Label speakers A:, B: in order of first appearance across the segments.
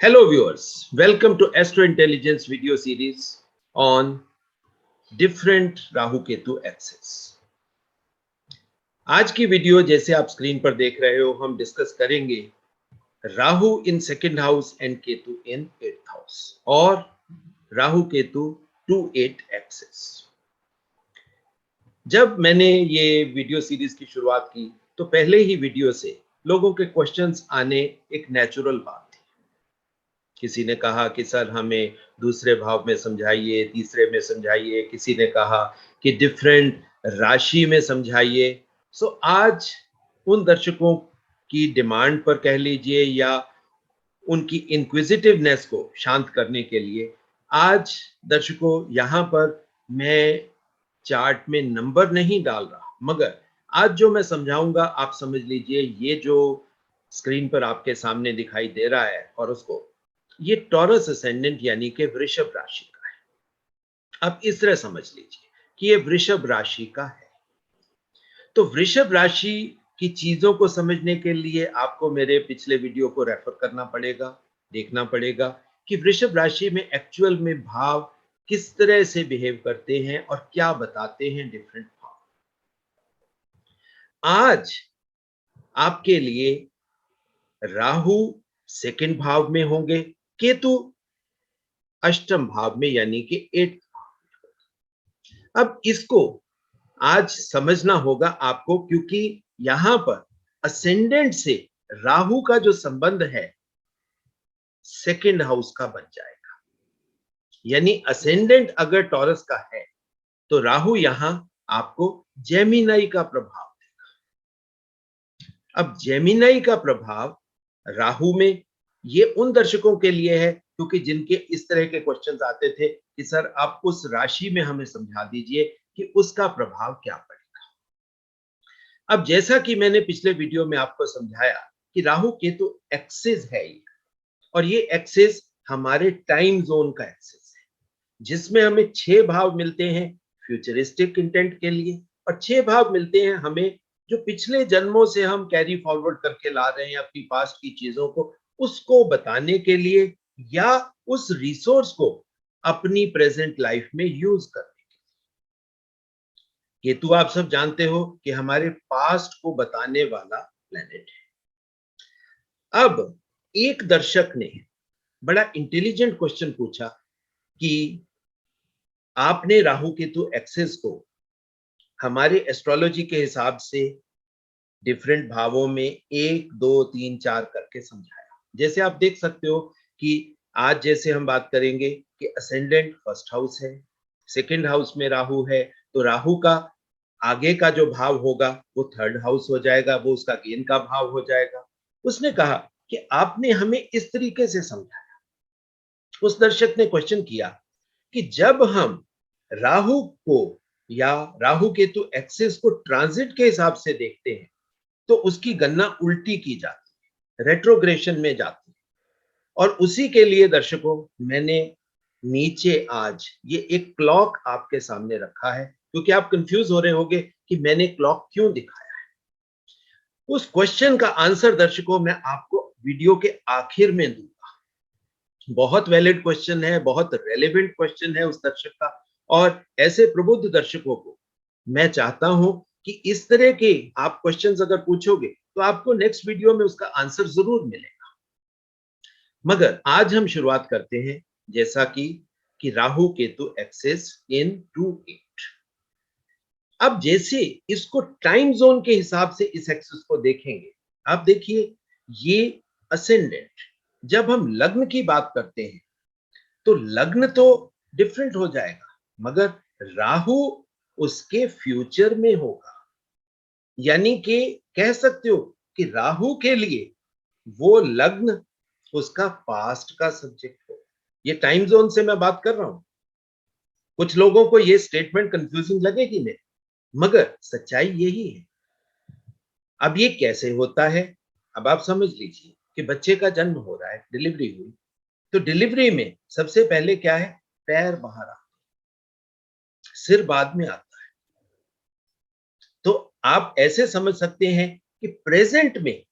A: Hello viewers, welcome to Astro Intelligence video series on different Rahu Ketu axis. आज की video जैसे आप स्क्रीन पर देख रहे हो हम डिस्कस करेंगे Rahu in second house and Ketu in 8th house और राहु केतु 2-8 एक्सेस। जब मैंने ये वीडियो सीरीज की शुरुआत की तो पहले ही वीडियो से लोगों के क्वेश्चंस आने एक नेचुरल बात थी। किसी ने कहा कि सर हमें दूसरे भाव में समझाइए, तीसरे में समझाइए, किसी ने कहा कि डिफरेंट राशि में समझाइए। सो आज उन दर्शकों की डिमांड पर कह लीजिए या उनकी इंक्विजिटिवनेस को शांत करने के लिए आज दर्शकों यहाँ पर मैं चार्ट में नंबर नहीं डाल रहा, मगर आज जो मैं समझाऊंगा आप समझ लीजिए ये जो स्क्रीन पर आपके सामने दिखाई दे रहा है और उसको ये टॉरस असेंडेंट यानी कि वृषभ राशि का है। अब इस तरह समझ लीजिए कि ये वृषभ राशि का है। तो वृषभ राशि की चीजों को समझने के लिए आपको मेरे पिछले वीडियो को रेफर करना पड़ेगा, देखना पड़ेगा कि वृषभ राशि में एक्चुअल में भाव किस तरह से बिहेव करते हैं और क्या बताते हैं डिफरेंट भाव। आज आपके लिए राहु सेकंड भाव में होंगे, केतु अष्टम भाव में यानी कि 8th भाव। अब इसको आज समझना होगा आपको क्योंकि यहां पर असेंडेंट से राहु का जो संबंध है सेकंड हाउस का बन जाएगा। यानी असेंडेंट अगर टॉरस का है तो राहु यहां आपको जेमिनाई का प्रभाव देगा। अब जेमिनाई का प्रभाव राहु में ये उन दर्शकों के लिए है क्योंकि जिनके इस तरह के क्वेश्चंस आते थे कि सर आप उस राशि में हमें समझा दीजिए कि उसका प्रभाव क्या पड़ेगा। अब जैसा कि मैंने पिछले वीडियो में आपको समझाया कि राहु केतु एक्सिस है ये, और ये एक्सिस हमारे टाइम जोन का एक्सिस है जिसमें हमें 6 भाव मिलते हैं फ्यूचरिस्टिक इंटेंट के लिए और 6 भाव मिलते हैं हमें जो पिछले जन्मों से हम कैरी फॉरवर्ड करके ला रहे हैं अपनी पास्ट की चीजों को, उसको बताने के लिए या उस रिसोर्स को अपनी प्रेजेंट लाइफ में यूज करने के लिए। केतु आप सब जानते हो कि हमारे पास्ट को बताने वाला प्लेनेट है। अब एक दर्शक ने बड़ा इंटेलिजेंट क्वेश्चन पूछा कि आपने राहु केतु एक्सेस को हमारे एस्ट्रोलॉजी के हिसाब से डिफरेंट भावों में 1, 2, 3, 4 करके समझाया। जैसे आप देख सकते हो कि आज जैसे हम बात करेंगे कि असेंडेंट फर्स्ट हाउस है, सेकंड हाउस में राहु है, तो राहु का आगे का जो भाव होगा वो थर्ड हाउस हो जाएगा, वो उसका गेन का भाव हो जाएगा। उसने कहा कि आपने हमें इस तरीके से समझाया। उस दर्शक ने क्वेश्चन किया कि जब हम राहु को या राहु केतु एक्सिस को ट्रांजिट के हिसाब से देखते हैं तो उसकी गणना उल्टी की जाती है, रेट्रोग्रेशन में जाती है। और उसी के लिए दर्शकों मैंने नीचे आज ये एक क्लॉक आपके सामने रखा है क्योंकि आप कंफ्यूज हो रहे होंगे कि मैंने क्लॉक क्यों दिखाया है। उस क्वेश्चन का आंसर दर्शकों मैं आपको वीडियो के आखिर में दूंगा। बहुत वैलिड क्वेश्चन है, बहुत रेलेवेंट क्वेश्चन है उस दर्शक का, और ऐसे प्रबुद्ध दर्शकों को मैं चाहता हूं कि इस तरह के आप क्वेश्चंस अगर पूछोगे तो आपको नेक्स्ट वीडियो में उसका आंसर जरूर मिलेगा। मगर आज हम शुरुआत करते हैं जैसा कि राहु केतु एक्सिस इन 2-8। अब जैसे इसको टाइम जोन के हिसाब से इस एक्सिस को देखेंगे, आप देखिए ये असेंडेंट, जब हम लग्न की बात करते हैं तो लग्न तो डिफरेंट हो जाएगा मगर राहु उसके फ्यूचर में होगा। यानी कि कह सकते हो कि राहु के लिए वो लग्न उसका पास्ट का सब्जेक्ट हो। ये टाइम जोन से मैं बात कर रहा हूं। कुछ लोगों को ये स्टेटमेंट कंफ्यूजिंग लगेगी नहीं, मगर सच्चाई यही है। अब ये कैसे होता है, अब आप समझ लीजिए कि बच्चे का जन्म हो रहा है, डिलीवरी हुई, तो डिलीवरी में सबसे पहले क्या है, पैर बाहर आता है, सिर बाद में आता है। तो आप ऐसे समझ सकते हैं कि प्रेजेंट में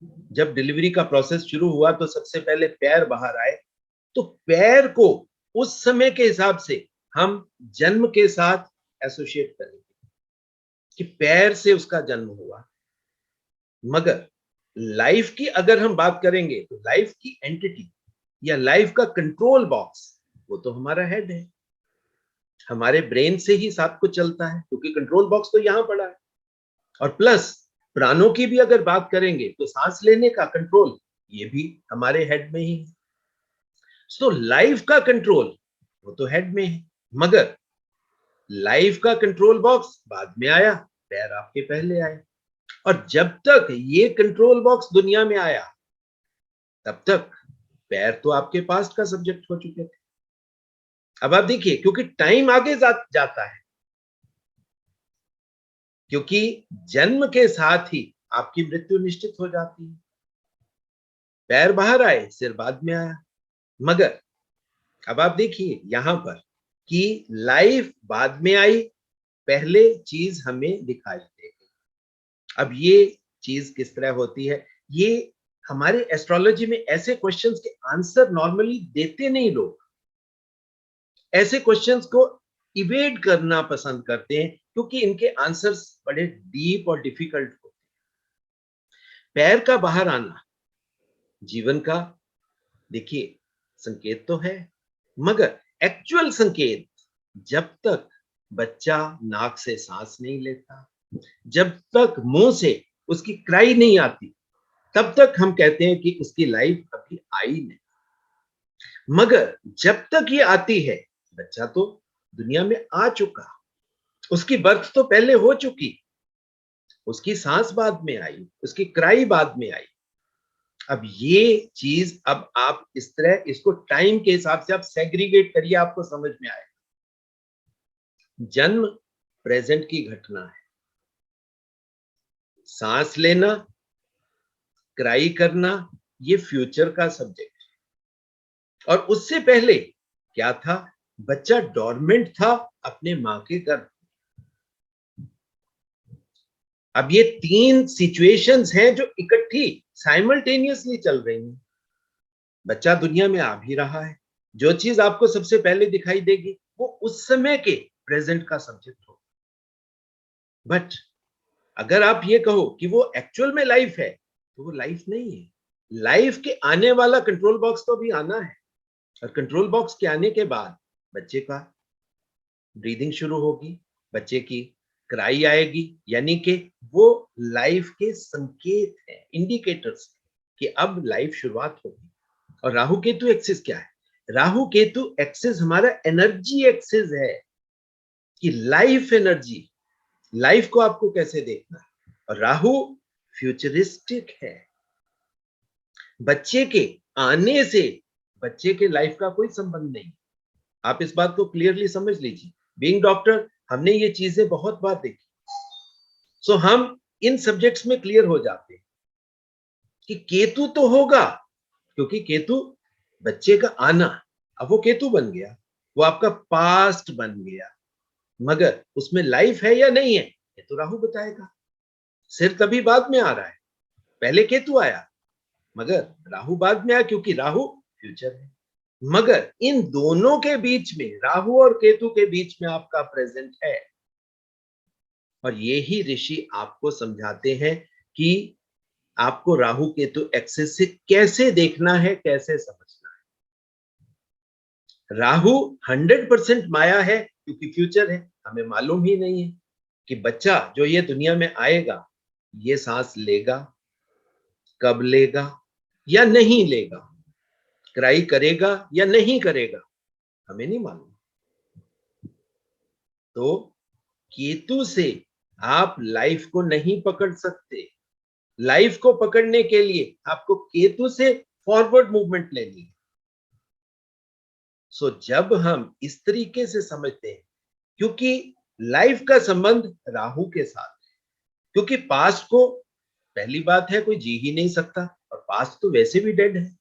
A: जब डिलीवरी का प्रोसेस शुरू हुआ तो सबसे पहले पैर बाहर आए, तो पैर को उस समय के हिसाब से हम जन्म के साथ एसोसिएट करेंगे कि पैर से उसका जन्म हुआ। मगर लाइफ की अगर हम बात करेंगे तो लाइफ की एंटिटी या लाइफ का कंट्रोल बॉक्स वो तो हमारा हेड है। हमारे ब्रेन से ही सब कुछ चलता है क्योंकि कंट्रोल बॉक्स तो यहां पड़ा है। और प्लस प्राणों की भी अगर बात करेंगे तो सांस लेने का कंट्रोल ये भी हमारे हेड में ही है। सो लाइफ का कंट्रोल वो तो हेड में है, मगर लाइफ का कंट्रोल बॉक्स बाद में आया, पैर आपके पहले आए। और जब तक ये कंट्रोल बॉक्स दुनिया में आया तब तक पैर तो आपके पास्ट का सब्जेक्ट हो चुके थे। अब आप देखिए, क्योंकि टाइम आगे जाता है, क्योंकि जन्म के साथ ही आपकी मृत्यु निश्चित हो जाती है। पैर बाहर आए, सिर बाद में आया। मगर अब आप देखिए यहां पर कि लाइफ बाद में आई, पहले चीज हमें दिखाई दे गई। अब ये चीज किस तरह होती है, ये हमारे एस्ट्रोलॉजी में ऐसे क्वेश्चंस के आंसर नॉर्मली देते नहीं लोग। ऐसे क्वेश्चंस को इवेड करना पसंद करते हैं क्योंकि इनके आंसर्स बड़े डीप और डिफिकल्ट होते हैं। पैर का बाहर आना जीवन का देखिए संकेत तो है, मगर एक्चुअल संकेत जब तक बच्चा नाक से सांस नहीं लेता, जब तक मुंह से उसकी क्राई नहीं आती, तब तक हम कहते हैं कि उसकी लाइफ अभी आई नहीं। मगर जब तक ये आती है, बच्चा तो दुनिया में आ चुका, उसकी बर्थ तो पहले हो चुकी, उसकी सांस बाद में आई, उसकी क्राई बाद में आई। अब ये चीज अब आप इस तरह इसको टाइम के हिसाब से आप सेग्रीगेट करिए, आपको समझ में आएगा। जन्म प्रेजेंट की घटना है, सांस लेना, क्राई करना ये फ्यूचर का सब्जेक्ट है। और उससे पहले क्या था, बच्चा डोरमेंट था अपने मां के गर्भ। अब ये तीन सिचुएशंस हैं जो इकट्ठी साइमल्टेनियसली चल रही हैं। बच्चा दुनिया में आ भी रहा है, जो चीज आपको सबसे पहले दिखाई देगी वो उस समय के प्रेजेंट का सब्जेक्ट हो। बट अगर आप ये कहो कि वो एक्चुअल में लाइफ है तो वो लाइफ नहीं है। लाइफ के आने वाला कंट्रोल बॉक्स तो अभी आना है, और कंट्रोल बॉक्स के आने के बाद बच्चे का ब्रीदिंग शुरू होगी, बच्चे की क्राई आएगी, यानी कि वो लाइफ के संकेत हैं, इंडिकेटर्स कि अब लाइफ शुरुआत होगी। और राहु केतु एक्सिस क्या है, राहु केतु एक्सिस हमारा एनर्जी एक्सिस है कि लाइफ एनर्जी, लाइफ को आपको कैसे देखना है। और राहु फ्यूचरिस्टिक है, बच्चे के आने से बच्चे के लाइफ का कोई संबंध नहीं। आप इस बात को क्लियरली समझ लीजिए। बीइंग डॉक्टर हमने ये चीजें बहुत बार देखी, सो हम इन सब्जेक्ट्स में क्लियर हो जाते हैं कि केतु तो होगा, क्योंकि केतु बच्चे का आना, अब वो केतु बन गया, वो आपका पास्ट बन गया, मगर उसमें लाइफ है या नहीं है ये तो राहु बताएगा। सिर तभी बाद में आ रहा है, पहले केतु आया, मगर राहु बाद में आया क्योंकि राहु फ्यूचर है। मगर इन दोनों के बीच में, राहु और केतु के बीच में आपका प्रेजेंट है। और ये ही ऋषि आपको समझाते हैं कि आपको राहु केतु एक्सिस से कैसे देखना है, कैसे समझना है। राहु 100% माया है क्योंकि फ्यूचर है, हमें मालूम ही नहीं है कि बच्चा जो ये दुनिया में आएगा ये सांस लेगा, कब लेगा या नहीं लेगा, क्राई करेगा या नहीं करेगा, हमें नहीं मालूम। तो केतु से आप लाइफ को नहीं पकड़ सकते। लाइफ को पकड़ने के लिए आपको केतु से फॉरवर्ड मूवमेंट लेनी है। सो जब हम इस तरीके से समझते हैं, क्योंकि लाइफ का संबंध राहु के साथ है, क्योंकि पास्ट को, पहली बात है, कोई जी ही नहीं सकता, और पास्ट तो वैसे भी डेड है।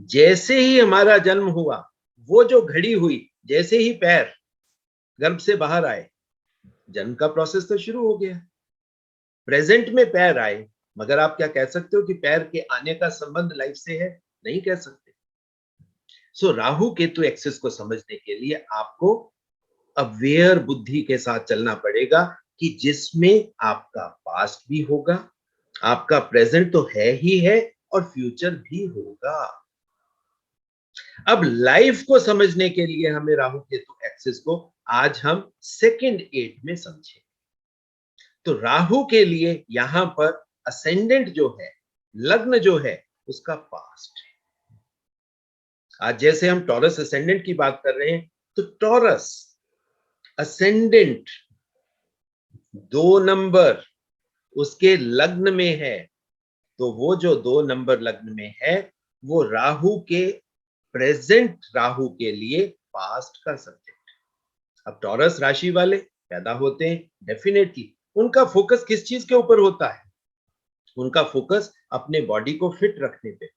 A: जैसे ही हमारा जन्म हुआ, वो जो घड़ी हुई, जैसे ही पैर गर्भ से बाहर आए, जन्म का प्रोसेस तो शुरू हो गया। प्रेजेंट में पैर आए, मगर आप क्या कह सकते हो कि पैर के आने का संबंध लाइफ से है? नहीं कह सकते। सो राहु केतु एक्सिस को समझने के लिए आपको अवेयर बुद्धि के साथ चलना पड़ेगा कि जिसमें आपका पास्ट भी होगा, आपका प्रेजेंट तो है ही है और फ्यूचर भी होगा। अब लाइफ को समझने के लिए हमें राहु केतु एक्सिस को आज हम सेकंड 8 में समझें। तो राहु के लिए यहां पर असेंडेंट जो है, लग्न जो है, उसका पास्ट है। आज जैसे हम टॉरस असेंडेंट की बात कर रहे हैं, तो टॉरस असेंडेंट 2 नंबर उसके लग्न में है, तो वो जो 2 नंबर लग्न में है, वो राहु के प्रेजेंट राहु के लिए पास्ट का सब्जेक्ट है। अब टॉरस राशि वाले पैदा होते हैं, डेफिनेटली उनका फोकस किस चीज के ऊपर होता है? उनका फोकस अपने बॉडी को फिट रखने पे,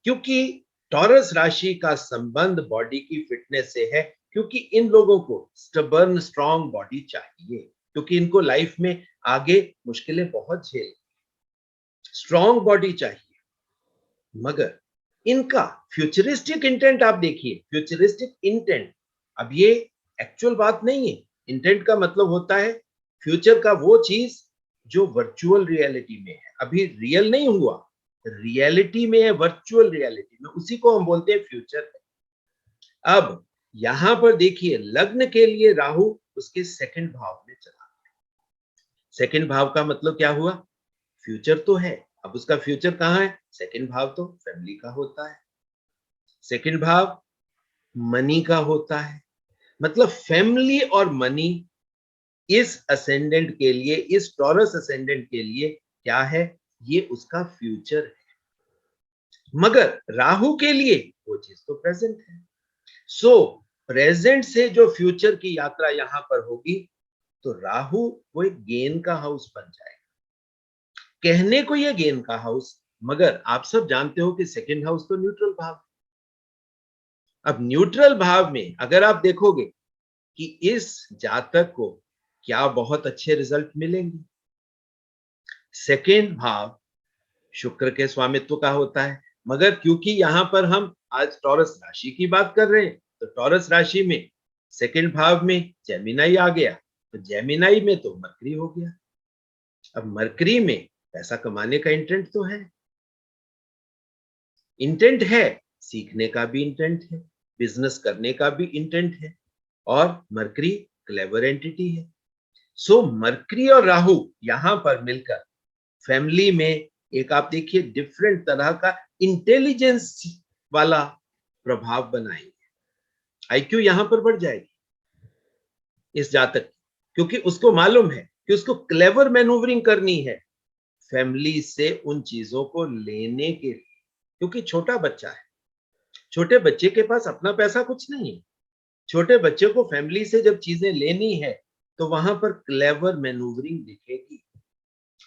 A: क्योंकि टॉरस राशि का संबंध बॉडी की फिटनेस से है, क्योंकि इन लोगों को स्टबर्न स्ट्रॉन्ग बॉडी चाहिए, क्योंकि इनको लाइफ में आगे मुश्किलें बहुत झेल, स्ट्रॉन्ग बॉडी चाहिए। मगर इनका फ्यूचरिस्टिक इंटेंट आप देखिए, फ्यूचरिस्टिक इंटेंट, अब ये एक्चुअल बात नहीं है। इंटेंट का मतलब होता है फ्यूचर का वो चीज जो वर्चुअल रियलिटी में है, अभी रियल नहीं हुआ, रियलिटी में है, वर्चुअल रियलिटी में, उसी को हम बोलते हैं फ्यूचर। अब यहां पर देखिए, लग्न के लिए राहु उसके सेकंड भाव में चला। सेकंड भाव का मतलब क्या हुआ? फ्यूचर तो है, अब उसका फ्यूचर कहां है? सेकंड भाव तो फैमिली का होता है, सेकंड भाव मनी का होता है, मतलब फैमिली और मनी इस असेंडेंट के लिए, इस टॉरस असेंडेंट के लिए क्या है? ये उसका फ्यूचर है। मगर राहु के लिए वो चीज तो प्रेजेंट है। सो प्रेजेंट से जो फ्यूचर की यात्रा यहां पर होगी, तो राहु वो एक गेन का हाउस बन जाएगा। कहने को ये गेन का हाउस, मगर आप सब जानते हो कि सेकंड हाउस तो न्यूट्रल भाव। अब न्यूट्रल भाव में अगर आप देखोगे कि इस जातक को क्या बहुत अच्छे रिजल्ट मिलेंगे, सेकंड भाव शुक्र के स्वामित्व का होता है। मगर क्योंकि यहां पर हम आज टॉरस राशि की बात कर रहे हैं, तो टॉरस राशि में सेकंड भाव में जेमिनाई आ गया, तो जेमिनाई में तो मरकरी हो गया। अब मरकरी में पैसा कमाने का इंटेंट तो है, इंटेंट है, सीखने का भी इंटेंट है, बिजनेस करने का भी इंटेंट है, और मरकरी क्लेवर एंटिटी है। सो मरकरी और राहु यहां पर मिलकर फैमिली में एक आप देखिए डिफरेंट तरह का इंटेलिजेंस वाला प्रभाव बनाएंगे। आईक्यू यहां पर बढ़ जाएगी इस जातक की, क्योंकि उसको मालूम है कि उसको क्लेवर मैनूवरिंग करनी है फैमिली से उन चीजों को लेने के लिए, क्योंकि छोटा बच्चा है, छोटे बच्चे के पास अपना पैसा कुछ नहीं है। छोटे बच्चे को फैमिली से जब चीजें लेनी है, तो वहां पर क्लेवर मैनूवरिंग दिखेगी।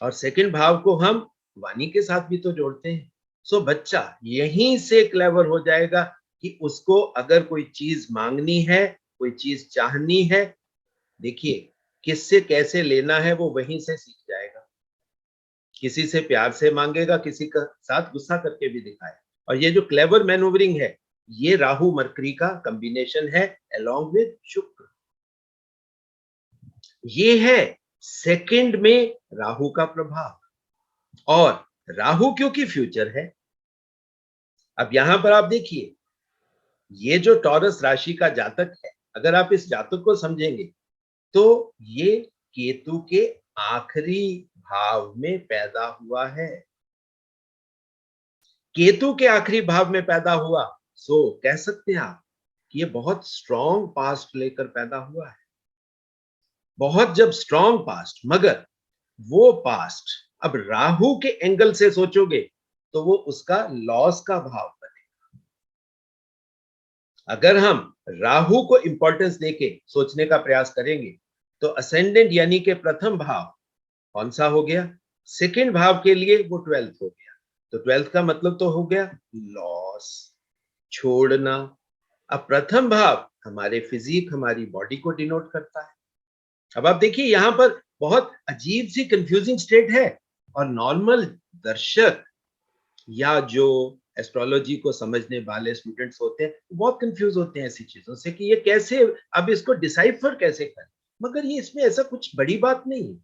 A: और सेकंड भाव को हम वाणी के साथ भी तो जोड़ते हैं। सो बच्चा यहीं से क्लेवर हो जाएगा कि उसको अगर कोई चीज मांगनी है, कोई चीज चाहनी है, देखिए किससे कैसे लेना है वो वहीं से सीख जाएगा। किसी से प्यार से मांगेगा, किसी का साथ गुस्सा करके भी दिखाए। और ये जो क्लेवर मैनूवरिंग है, ये राहु मरकरी का कॉम्बिनेशन है अलोंग विद शुक्र। ये है सेकंड में राहु का प्रभाव। और राहु क्योंकि फ्यूचर है, अब यहां पर आप देखिए, ये जो टॉरस राशि का जातक है, अगर आप इस जातक को समझेंगे, तो ये केतु के आखिरी भाव में पैदा हुआ है। केतु के आखिरी भाव में पैदा हुआ, सो कह सकते हैं आप कि ये बहुत स्ट्रॉन्ग पास्ट लेकर पैदा हुआ है, बहुत जब स्ट्रॉन्ग पास्ट। मगर वो पास्ट अब राहु के एंगल से सोचोगे तो वो उसका लॉस का भाव बनेगा। अगर हम राहु को इंपॉर्टेंस देके सोचने का प्रयास करेंगे, तो असेंडेंट यानी कि प्रथम भाव कौन सा हो गया? सेकंड भाव के लिए वो 12th हो गया। तो 12th का मतलब तो हो गया लॉस, छोड़ना। अब प्रथम भाव हमारे फिजिक, हमारी बॉडी को डिनोट करता है। अब आप देखिए यहां पर बहुत अजीब सी कंफ्यूजिंग स्टेट है। और नॉर्मल दर्शक या जो एस्ट्रोलॉजी को समझने वाले स्टूडेंट्स होते हैं, बहुत कंफ्यूज होते हैं ऐसी चीजों से कि ये कैसे, अब इसको डिसाइफर कैसे करें। मगर ये इसमें ऐसा कुछ बड़ी बात नहीं है।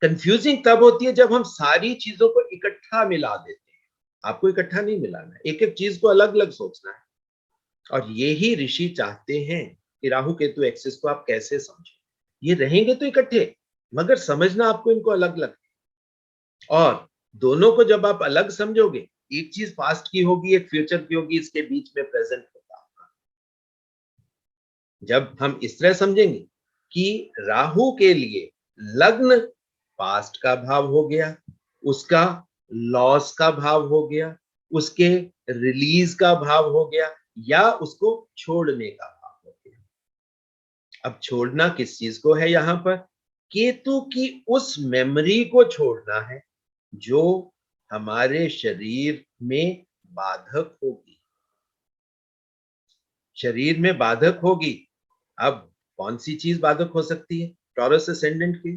A: कंफ्यूजिंग तब होती है जब हम सारी चीजों को इकट्ठा मिला देते हैं। आपको इकट्ठा नहीं मिलाना है, एक एक चीज को अलग अलग सोचना है। और यही ऋषि चाहते हैं कि राहु केतु एक्सिस को आप कैसे समझो। ये रहेंगे तो इकट्ठे, मगर समझना आपको इनको अलग अलग। और दोनों को जब आप अलग समझोगे, एक चीज पास्ट की होगी, एक फ्यूचर की होगी, इसके बीच में प्रेजेंट होगा आपका। जब हम इस तरह समझेंगे कि राहु के लिए लग्न पास्ट का भाव हो गया, उसका लॉस का भाव हो गया, उसके रिलीज का भाव हो गया, या उसको छोड़ने का भाव हो गया। अब छोड़ना किस चीज को है यहां पर? केतु की उस मेमोरी को छोड़ना है जो हमारे शरीर में बाधक होगी, शरीर में बाधक होगी। अब कौन सी चीज बाधक हो सकती है? टॉरस असेंडेंट की।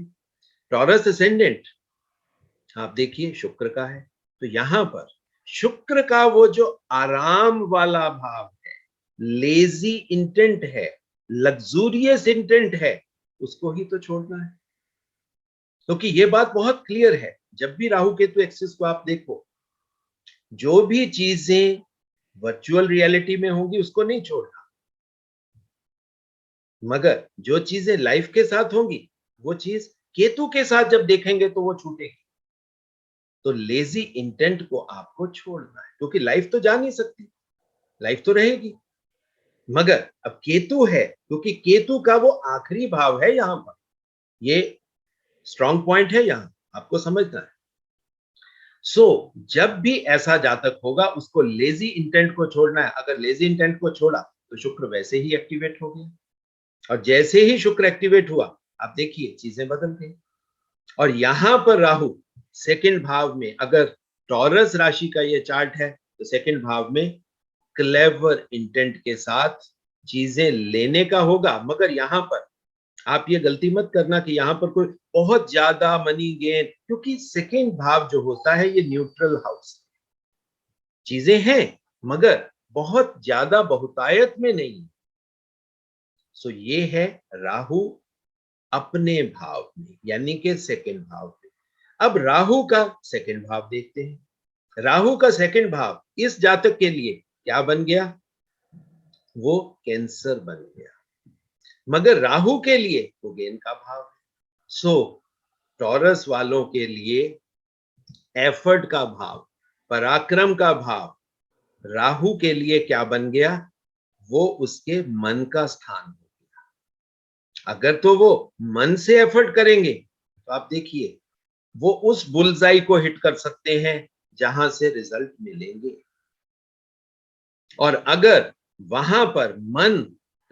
A: टॉरस असेंडेंट आप देखिए शुक्र का है, तो यहां पर शुक्र का वो जो आराम वाला भाव है, लेजी इंटेंट है, लग्जूरियस इंटेंट है, उसको ही तो छोड़ना है। क्योंकि ये बात बहुत क्लियर है, जब भी राहु केतु एक्सिस को आप देखो, जो भी चीजें वर्चुअल रियलिटी में होंगी उसको नहीं छोड़ना, मगर जो चीजें लाइफ के साथ होंगी वो चीज केतु के साथ जब देखेंगे तो वो छूटेगी। तो लेजी इंटेंट को आपको छोड़ना है, क्योंकि लाइफ तो जा नहीं सकती, लाइफ तो रहेगी। मगर अब केतु है, क्योंकि केतु का वो आखिरी भाव है यहां पर, ये स्ट्रॉन्ग पॉइंट है, यहां आपको समझना है। जब भी ऐसा जातक होगा उसको लेजी इंटेंट को छोड़ना है। अगर लेजी इंटेंट को छोड़ा तो शुक्र वैसे ही एक्टिवेट हो गया, और जैसे ही शुक्र एक्टिवेट हुआ, आप देखिए चीजें बदल गई। और यहां पर राहु सेकंड भाव में, अगर टॉरस राशि का ये चार्ट है तो सेकंड भाव में क्लेवर इंटेंट के साथ चीजें लेने का होगा। मगर यहां पर आप ये गलती मत करना कि यहां पर कोई बहुत ज्यादा मनी गेन, क्योंकि सेकंड भाव जो होता है ये न्यूट्रल हाउस, चीजें हैं मगर बहुत ज्यादा बहुतायत में नहीं। ये है राहु अपने भाव में, यानी कि सेकंड भाव में। अब राहु का सेकंड भाव देखते हैं। राहु का सेकंड भाव इस जातक के लिए क्या बन गया? वो कैंसर बन गया। मगर राहु के लिए वो गेन का भाव है। टॉरस वालों के लिए एफर्ट का भाव, पराक्रम का भाव, राहु के लिए क्या बन गया? वो उसके मन का स्थान हो गया। अगर तो वो मन से एफर्ट करेंगे तो आप देखिए वो उस बुलजाई को हिट कर सकते हैं जहां से रिजल्ट मिलेंगे। और अगर वहां पर मन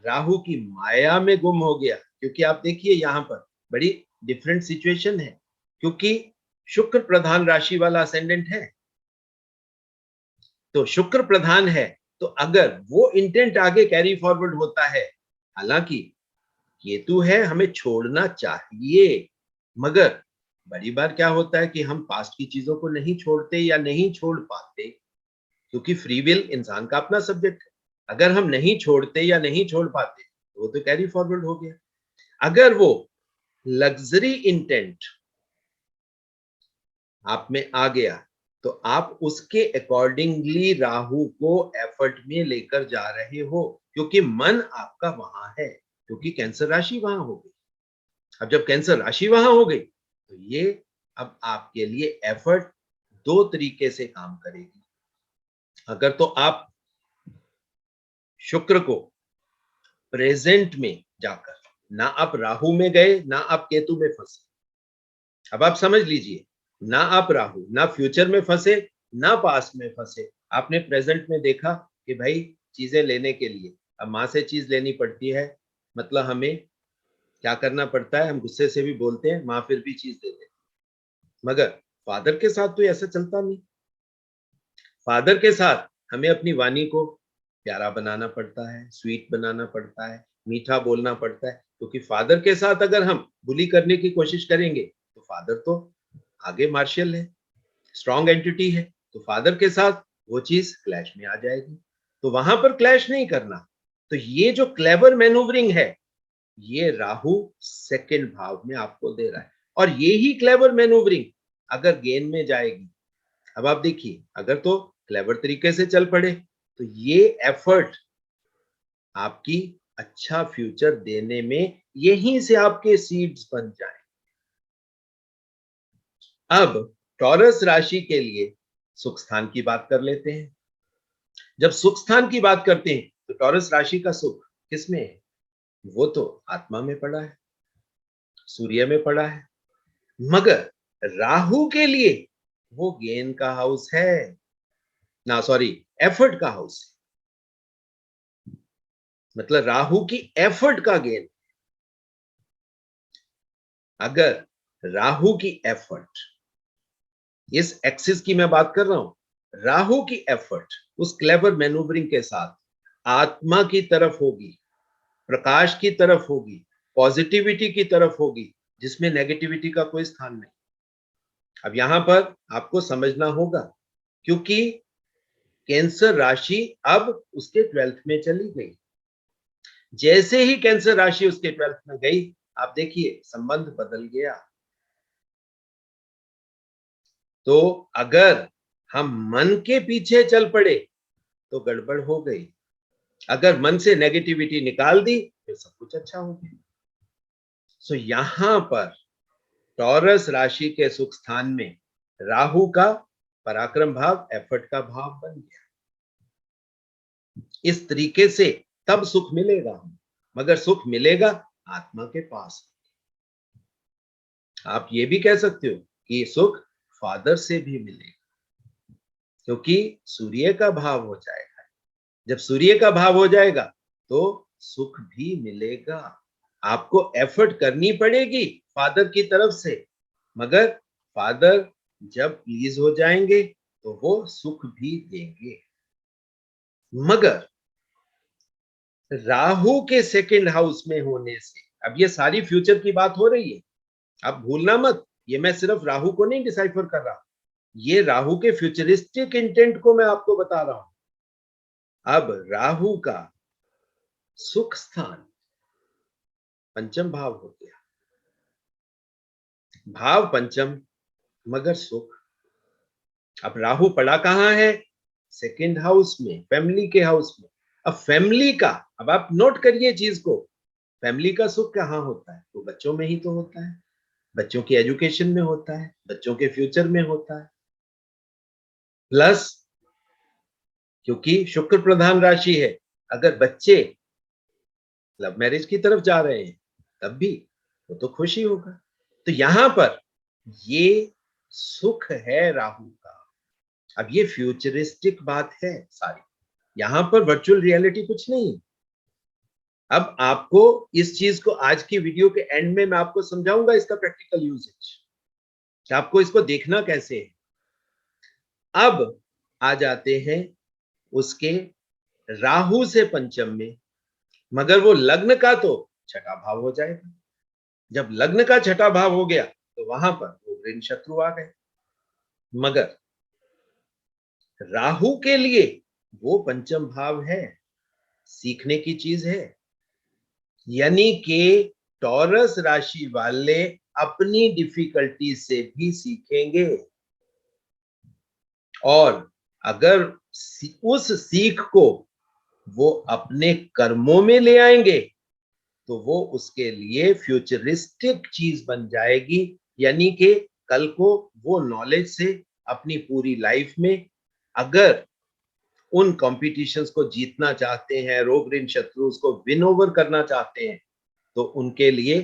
A: राहु की माया में गुम हो गया, क्योंकि आप देखिए यहां पर बड़ी डिफरेंट सिचुएशन है, क्योंकि शुक्र प्रधान राशि वाला असेंडेंट है, तो शुक्र प्रधान है, तो अगर वो इंटेंट आगे कैरी फॉरवर्ड होता है, हालांकि केतु है, हमें छोड़ना चाहिए, मगर बड़ी बार क्या होता है कि हम पास्ट की चीजों को नहीं छोड़ते या नहीं छोड़ पाते, क्योंकि फ्री विल इंसान का अपना सब्जेक्ट है। अगर हम नहीं छोड़ते या नहीं छोड़ पाते तो वो तो कैरी फॉरवर्ड हो गया। अगर वो लग्जरी इंटेंट आप में आ गया तो आप उसके अकॉर्डिंगली राहु को एफर्ट में लेकर जा रहे हो, क्योंकि मन आपका वहां है, क्योंकि कैंसर राशि वहां हो गई। अब जब कैंसर राशि वहां हो गई तो ये अब आपके लिए एफर्ट दो तरीके से काम करेगी। अगर तो आप शुक्र को प्रेजेंट में जाकर, ना आप राहु में गए ना आप केतु में फंसे, अब आप समझ लीजिए, ना आप राहु ना फ्यूचर में फंसे ना पास्ट में फंसे, आपने प्रेजेंट में देखा कि भाई चीजें लेने के लिए अब मां से चीज लेनी पड़ती है, मतलब हमें क्या करना पड़ता है, हम गुस्से से भी बोलते हैं, मां फिर भी चीज दे देती। मगर फादर के साथ तो ऐसा चलता नहीं। फादर के साथ हमें अपनी वाणी को प्यारा बनाना पड़ता है, स्वीट बनाना पड़ता है, मीठा बोलना पड़ता है, क्योंकि फादर के साथ अगर हम बुली करने की कोशिश करेंगे तो फादर तो आगे मार्शल है, स्ट्रॉन्ग एंटिटी है, तो फादर के साथ वो चीज क्लैश में आ जाएगी, तो वहां पर क्लैश नहीं करना। तो ये जो क्लेवर मैनूवरिंग है, ये राहु सेकंड भाव में आपको दे रहा है, और ये ही क्लेवर मैनूवरिंग अगर गेन में जाएगी, अब आप देखिए, अगर तो क्लेवर तरीके से चल पड़े तो ये एफर्ट आपकी अच्छा फ्यूचर देने में यहीं से आपके सीड्स बन जाए। अब टॉरस राशि के लिए सुख स्थान की बात कर लेते हैं। जब सुख स्थान की बात करते हैं तो टॉरस राशि का सुख किसमें है? वो तो आत्मा में पड़ा है, सूर्य में पड़ा है, मगर राहु के लिए वो गेन का हाउस है ना, सॉरी, एफर्ट का हाउस है। मतलब राहु की एफर्ट का गेन। अगर राहु की एफर्ट, इस एक्सिस की मैं बात कर रहा हूं, राहु की एफर्ट उस क्लेवर मैनूवरिंग के साथ आत्मा की तरफ होगी, प्रकाश की तरफ होगी, पॉजिटिविटी की तरफ होगी, जिसमें नेगेटिविटी का कोई स्थान नहीं। अब यहां पर आपको समझना होगा, क्योंकि कैंसर राशि अब उसके 12th में चली गई। जैसे ही कैंसर राशि उसके 12th में गई, आप देखिए संबंध बदल गया। तो अगर हम मन के पीछे चल पड़े तो गड़बड़ हो गई, अगर मन से नेगेटिविटी निकाल दी फिर सब कुछ अच्छा हो गया। सो यहां पर टॉरस राशि के सुख स्थान में राहु का पराक्रम भाव, एफर्ट का भाव बन गया। इस तरीके से तब सुख मिलेगा, मगर सुख मिलेगा आत्मा के पास। आप ये भी कह सकते हो कि सुख फादर से भी मिलेगा, क्योंकि सूर्य का भाव हो जाएगा। जब सूर्य का भाव हो जाएगा तो सुख भी मिलेगा। आपको एफर्ट करनी पड़ेगी फादर की तरफ से, मगर फादर जब प्लीज हो जाएंगे तो वो सुख भी देंगे। मगर राहु के सेकंड हाउस में होने से, अब ये सारी फ्यूचर की बात हो रही है, आप भूलना मत, ये मैं सिर्फ राहु को नहीं डिसाइफर कर रहा, ये राहु के फ्यूचरिस्टिक इंटेंट को मैं आपको बता रहा हूं। अब राहु का सुख स्थान पंचम भाव हो गया, भाव पंचम मगर सुख। अब राहु पड़ा कहां है? सेकंड हाउस में, फैमिली के हाउस में। अब फैमिली का, अब आप नोट करिए चीज को, फैमिली का सुख कहां होता है? वो बच्चों में ही तो होता है, बच्चों की एजुकेशन में होता है, बच्चों के फ्यूचर में होता है। प्लस क्योंकि शुक्र प्रधान राशि है, अगर बच्चे लव मैरिज की तरफ जा रहे हैं तब भी वो तो खुशी होगा। तो यहां पर ये सुख है राहु का। अब ये फ्यूचरिस्टिक बात है सारी, यहां पर वर्चुअल रियलिटी कुछ नहीं। अब आपको इस चीज को आज की वीडियो के एंड में मैं आपको समझाऊंगा इसका प्रैक्टिकल यूजेज, कि आपको इसको देखना कैसे है। अब आ जाते हैं उसके राहु से पंचम में, मगर वो लग्न का तो छठा भाव हो जाएगा। जब लग्न का छठा भाव हो गया तो वहां पर वो ऋण शत्रु आ गए। मगर राहु के लिए वो पंचम भाव है, सीखने की चीज है, यानी कि टॉरस राशि वाले अपनी डिफिकल्टी से भी सीखेंगे, और अगर उस सीख को वो अपने कर्मों में ले आएंगे तो वो उसके लिए फ्यूचरिस्टिक चीज बन जाएगी। यानी कि कल को वो नॉलेज से अपनी पूरी लाइफ में, अगर उन कॉम्पिटिशंस को जीतना चाहते हैं, रोग ऋण शत्रु को विन ओवर करना चाहते हैं, तो उनके लिए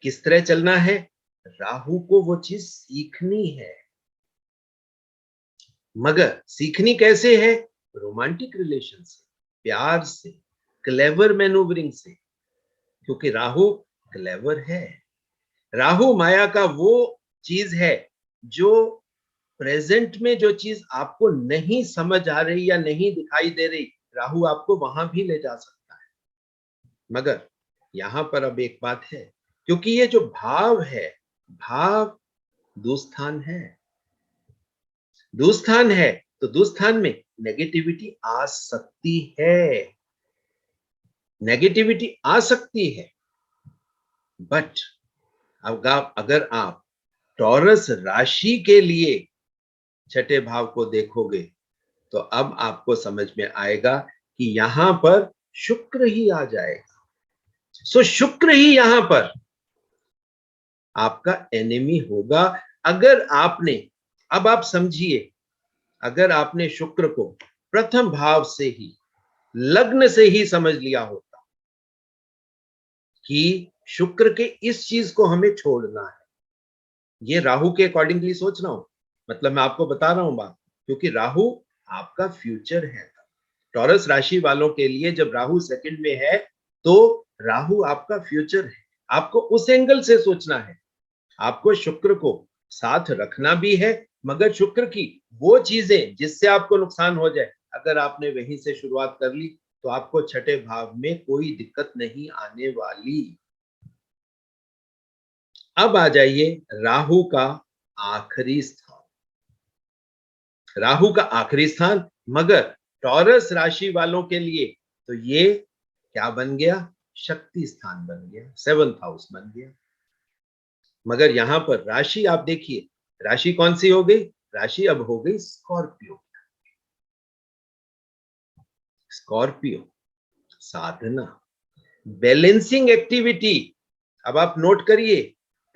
A: किस तरह चलना है? राहु को वो चीज सीखनी है। मगर सीखनी कैसे है? रोमांटिक रिलेशन से, प्यार से, क्लेवर मैनूवरिंग से, क्योंकि राहु क्लेवर है। राहु माया का वो चीज है जो प्रेजेंट में जो चीज आपको नहीं समझ आ रही या नहीं दिखाई दे रही, राहु आपको वहां भी ले जा सकता है। मगर यहां पर अब एक बात है, क्योंकि ये जो भाव है भाव दुस्थान है, दुस्थान है तो दुस्थान में नेगेटिविटी आ सकती है, नेगेटिविटी आ सकती है। बट अगर आप टॉरस राशि के लिए छठे भाव को देखोगे तो अब आपको समझ में आएगा कि यहां पर शुक्र ही आ जाएगा। सो शुक्र ही यहां पर आपका एनिमी होगा। अगर आपने, अब आप समझिए, अगर आपने शुक्र को प्रथम भाव से ही, लग्न से ही समझ लिया होता कि शुक्र के इस चीज को हमें छोड़ना है, ये राहु के अकॉर्डिंगली सोच रहा हूं, मतलब मैं आपको बता रहा हूं बात, क्योंकि राहु आपका फ्यूचर है। टॉरस राशि वालों के लिए जब राहु सेकंड में है तो राहु आपका फ्यूचर है। आपको उस एंगल से सोचना है, आपको शुक्र को साथ रखना भी है, मगर शुक्र की वो चीजें जिससे आपको नुकसान हो जाए, अगर आपने वहीं से शुरुआत कर ली तो आपको छठे भाव में कोई दिक्कत नहीं आने वाली। अब आ जाइए राहु का आखिरी स्थान, राहु का आखिरी स्थान, मगर टॉरस राशि वालों के लिए तो ये क्या बन गया, शक्ति स्थान बन गया, सेवंथ हाउस बन गया। मगर यहां पर राशि आप देखिए, राशि कौन सी हो गई, राशि अब हो गई स्कॉर्पियो, स्कॉर्पियो साधना, बैलेंसिंग एक्टिविटी। अब आप नोट करिए,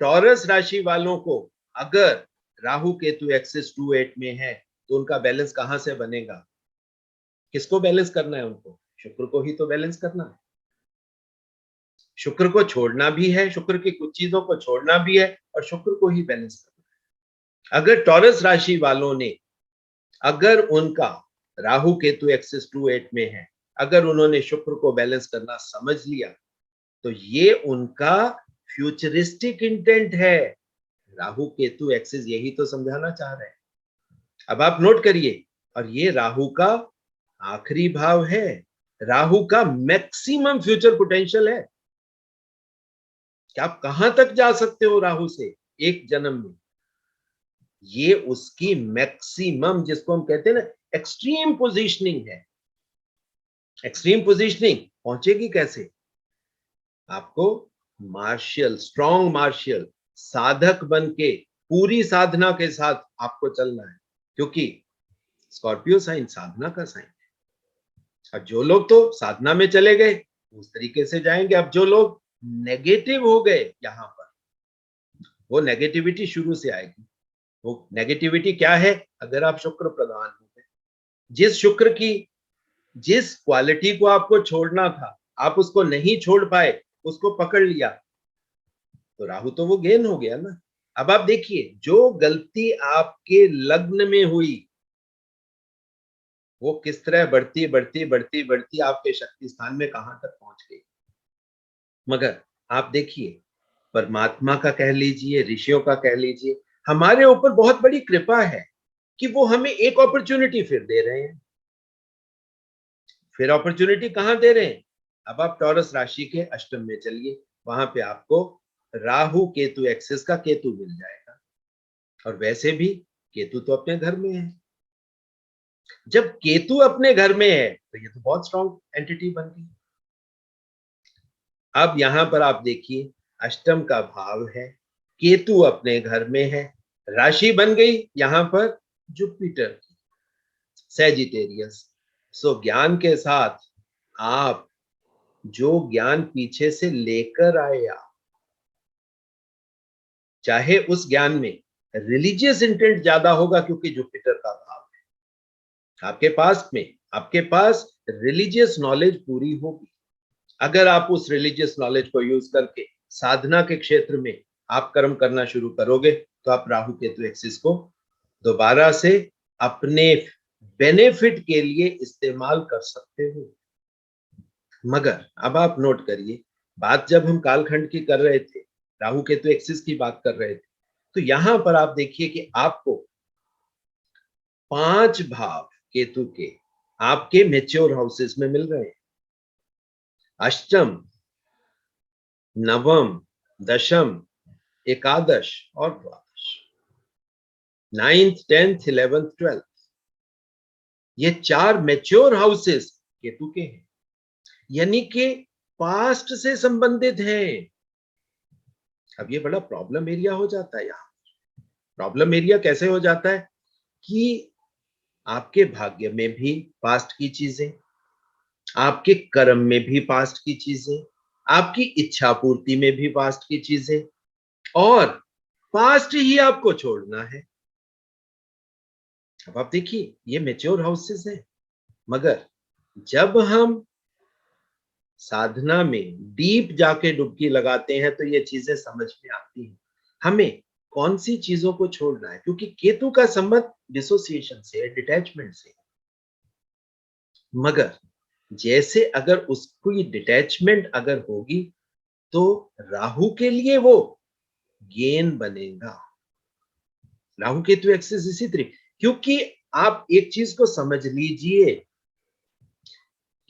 A: टॉरस राशि वालों को अगर राहु केतु एक्सिस 2/8 में है तो उनका बैलेंस कहां से बनेगा, किसको बैलेंस करना है उनको, शुक्र को ही तो बैलेंस करना है। शुक्र को छोड़ना भी है, शुक्र की कुछ चीजों को छोड़ना भी है और शुक्र को ही बैलेंस करना है। अगर टॉरस राशि वालों ने, अगर उनका राहु केतु एक्सिस 2/8 में है, अगर उन्होंने शुक्र को बैलेंस करना समझ लिया तो ये उनका फ्यूचरिस्टिक इंटेंट है। राहु केतु एक्सिस यही तो समझाना चाह रहे हैं। अब आप नोट करिए, और ये राहु का आखिरी भाव है, राहु का मैक्सिमम फ्यूचर पोटेंशियल है कि आप कहां तक जा सकते हो राहु से एक जन्म में, ये उसकी मैक्सिमम, जिसको हम कहते हैं ना एक्सट्रीम पोजीशनिंग है। एक्सट्रीम पोजीशनिंग पहुंचेगी कैसे, आपको मार्शियल, स्ट्रॉन्ग मार्शियल साधक बन के पूरी साधना के साथ आपको चलना है, क्योंकि स्कॉर्पियो साइन साधना का साइन है। और जो लोग तो साधना में चले गए उस तरीके से जाएंगे। अब जो लोग नेगेटिव हो गए यहां पर, वो नेगेटिविटी शुरू से आएगी। वो नेगेटिविटी क्या है, अगर आप शुक्र प्रधान हो गए, जिस शुक्र की, जिस क्वालिटी को आपको छोड़ना था आप उसको नहीं छोड़ पाए, उसको पकड़ लिया, तो राहु तो वो गेन हो गया ना। अब आप देखिए, जो गलती आपके लग्न में हुई वो किस तरह बढ़ती बढ़ती बढ़ती बढ़ती आपके शक्ति स्थान में कहां तक पहुंच गई। मगर आप देखिए, परमात्मा का कह लीजिए, ऋषियों का कह लीजिए, हमारे ऊपर बहुत बड़ी कृपा है कि वो हमें एक अपॉर्चुनिटी फिर दे रहे हैं। फिर अपॉर्चुनिटी कहां दे रहे हैं, अब आप टॉरस राशि के अष्टम में चलिए, वहां पे आपको राहु केतु एक्सिस का केतु मिल जाएगा। और वैसे भी केतु तो अपने घर में है, जब केतु अपने घर में है तो ये तो बहुत स्ट्रॉन्ग एंटिटी बन गई। अब यहां पर आप देखिए, अष्टम का भाव है, केतु अपने घर में है, राशि बन गई यहां पर जुपिटर की, सैजिटेरियस। सो ज्ञान के साथ आप जो ज्ञान पीछे से लेकर आए आप, चाहे उस ज्ञान में रिलीजियस इंटेंट ज्यादा होगा क्योंकि जुपिटर का भाव है आपके पास में, आपके पास रिलीजियस नॉलेज पूरी होगी। अगर आप उस रिलीजियस नॉलेज को यूज करके साधना के क्षेत्र में आप कर्म करना शुरू करोगे तो आप राहु केतु एक्सिस को दोबारा से अपने बेनिफिट के लिए इस्तेमाल कर सकते हो। मगर अब आप नोट करिए, बात जब हम कालखंड की कर रहे थे, राहु केतु एक्सिस की बात कर रहे थे, तो यहां पर आप देखिए कि आपको 5 भाव केतु के आपके मेच्योर हाउसेस में मिल रहे हैं, अष्टम, नवम, दशम, एकादश और द्वादश, 9th 10th 11th 12th, ये 4 मैच्योर हाउसेस केतु के हैं, यानी कि पास्ट से संबंधित हैं। अब ये बड़ा प्रॉब्लम एरिया हो जाता है। यहाँ प्रॉब्लम एरिया कैसे हो जाता है कि आपके भाग्य में भी पास्ट की चीजें, आपके कर्म में भी पास्ट की चीजें, आपकी इच्छा पूर्ति में भी पास्ट की चीजें, और पास्ट ही आपको छोड़ना है। अब आप देखिए ये मैच्योर हाउसेस है, मगर जब हम साधना में डीप जाके डुबकी लगाते हैं तो ये चीजें समझ में आती हैं हमें कौन सी चीजों को छोड़ना है, क्योंकि केतु का संबंध डिसोसिएशन से, डिटैचमेंट से। मगर जैसे अगर उसकी डिटैचमेंट अगर होगी तो राहु के लिए वो गेन बनेगा। राहु केतु एक्सिस इसी तरीके, क्योंकि आप एक चीज को समझ लीजिए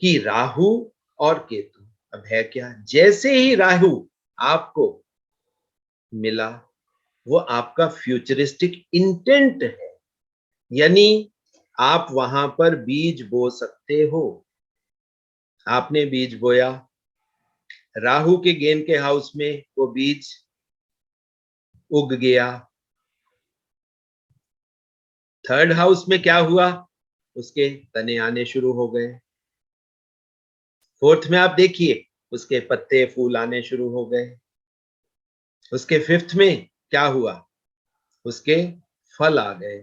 A: कि राहु और केतु अब है क्या, जैसे ही राहु आपको मिला वो आपका फ्यूचरिस्टिक इंटेंट है, यानी आप वहां पर बीज बो सकते हो। आपने बीज बोया, राहु के गेन के हाउस में वो बीज उग गया। थर्ड हाउस में क्या हुआ, उसके तने आने शुरू हो गए। फोर्थ में आप देखिए उसके पत्ते फूल आने शुरू हो गए। उसके फिफ्थ में क्या हुआ, उसके फल आ गए।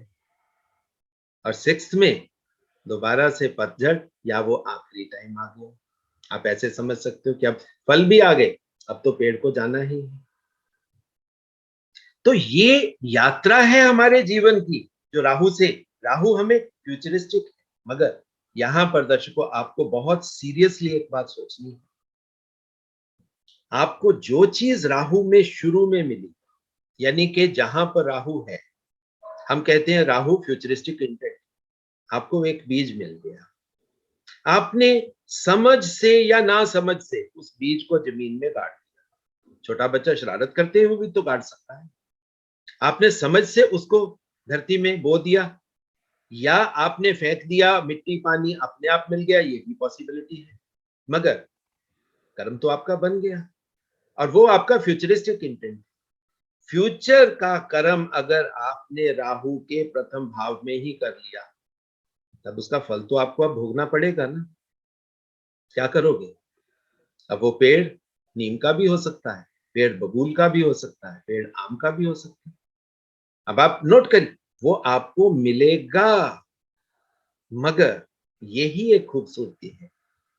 A: और सिक्स्थ में दोबारा से पतझड़ या वो आखिरी टाइम आ गया। आप ऐसे समझ सकते हो कि अब फल भी आ गए, अब तो पेड़ को जाना ही है। तो ये यात्रा है हमारे जीवन की जो राहु से, राहु हमें फ्यूचरिस्टिक है, मगर यहां पर दर्शकों आपको बहुत सीरियसली एक बात सोचनी है। आपको जो चीज राहु में शुरू में मिली, यानी कि जहां पर राहु है, हम कहते हैं राहु फ्यूचरिस्टिक इंटेंट, आपको एक बीज मिल गया, आपने समझ से या ना समझ से उस बीज को जमीन में गाड़ दिया। छोटा बच्चा शरारत करते हुए भी तो गाड़ सकता है। आपने समझ से उसको धरती में बो दिया, या आपने फेंक दिया, मिट्टी पानी अपने आप मिल गया, ये भी पॉसिबिलिटी है। मगर कर्म तो आपका बन गया, और वो आपका फ्यूचरिस्टिक इंटेंट। फ्यूचर का कर्म अगर आपने राहु के प्रथम भाव में ही कर लिया, तब उसका फल तो आपको अब भोगना पड़ेगा ना। क्या करोगे? अब वो पेड़ नीम का भी हो सकता है, पेड़ बबूल का भी हो सकता है, पेड़ आम का भी हो सकता है। अब आप नोट करिए, वो आपको मिलेगा, मगर यही एक खूबसूरती है